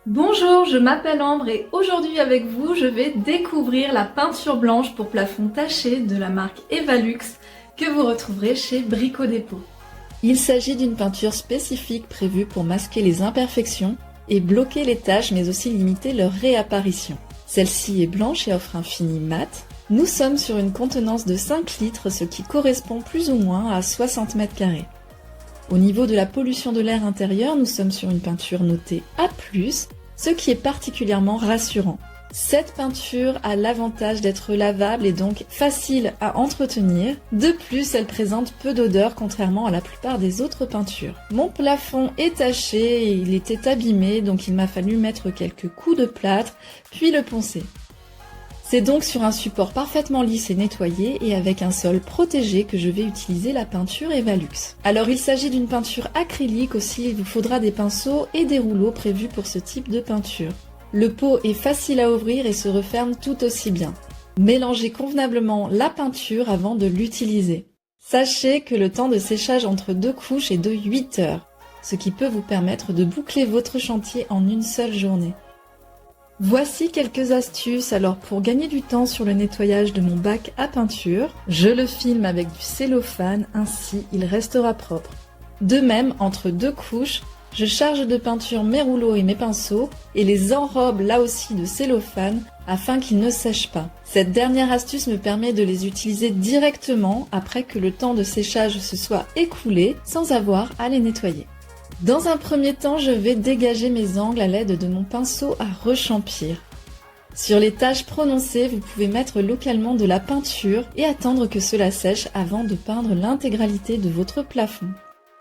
Bonjour, je m'appelle Ambre et aujourd'hui avec vous, je vais découvrir la peinture blanche pour plafond taché de la marque Evalux que vous retrouverez chez Brico Dépôt. Il s'agit d'une peinture spécifique prévue pour masquer les imperfections et bloquer les taches mais aussi limiter leur réapparition. Celle-ci est blanche et offre un fini mat. Nous sommes sur une contenance de 5 litres, ce qui correspond plus ou moins à 60 mètres carrés. Au niveau de la pollution de l'air intérieur, nous sommes sur une peinture notée A+, ce qui est particulièrement rassurant. Cette peinture a l'avantage d'être lavable et donc facile à entretenir. De plus, elle présente peu d'odeur contrairement à la plupart des autres peintures. Mon plafond est taché et il était abîmé, donc il m'a fallu mettre quelques coups de plâtre, puis le poncer. C'est donc sur un support parfaitement lisse et nettoyé et avec un sol protégé que je vais utiliser la peinture Evalux. Alors il s'agit d'une peinture acrylique aussi, il vous faudra des pinceaux et des rouleaux prévus pour ce type de peinture. Le pot est facile à ouvrir et se referme tout aussi bien. Mélangez convenablement la peinture avant de l'utiliser. Sachez que le temps de séchage entre deux couches est de 8 heures, ce qui peut vous permettre de boucler votre chantier en une seule journée. Voici quelques astuces. Alors pour gagner du temps sur le nettoyage de mon bac à peinture, je le filme avec du cellophane, ainsi il restera propre. De même, entre deux couches, je charge de peinture mes rouleaux et mes pinceaux et les enrobe là aussi de cellophane afin qu'ils ne sèchent pas. Cette dernière astuce me permet de les utiliser directement après que le temps de séchage se soit écoulé sans avoir à les nettoyer. Dans un premier temps, je vais dégager mes angles à l'aide de mon pinceau à rechampir. Sur les taches prononcées, vous pouvez mettre localement de la peinture et attendre que cela sèche avant de peindre l'intégralité de votre plafond.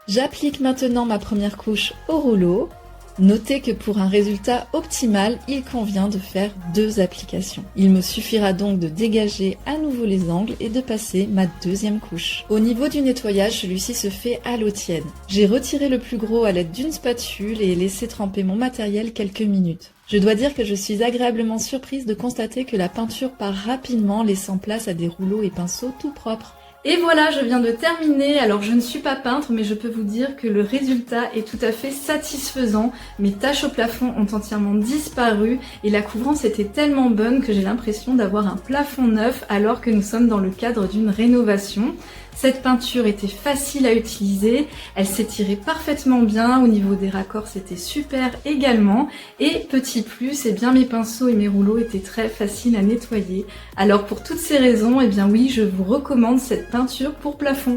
J'applique maintenant ma première couche au rouleau. Notez que pour un résultat optimal, il convient de faire 2 applications. Il me suffira donc de dégager à nouveau les angles et de passer ma deuxième couche. Au niveau du nettoyage, celui-ci se fait à l'eau tiède. J'ai retiré le plus gros à l'aide d'une spatule et laissé tremper mon matériel quelques minutes. Je dois dire que je suis agréablement surprise de constater que la peinture part rapidement, laissant place à des rouleaux et pinceaux tout propres. Et voilà, je viens de terminer. Alors je ne suis pas peintre, mais je peux vous dire que le résultat est tout à fait satisfaisant. Mes taches au plafond ont entièrement disparu et la couvrance était tellement bonne que j'ai l'impression d'avoir un plafond neuf alors que nous sommes dans le cadre d'une rénovation. Cette peinture était facile à utiliser, elle s'étirait parfaitement bien, au niveau des raccords c'était super également. Et petit plus, mes pinceaux et mes rouleaux étaient très faciles à nettoyer. Alors pour toutes ces raisons, oui, je vous recommande cette peinture pour plafond.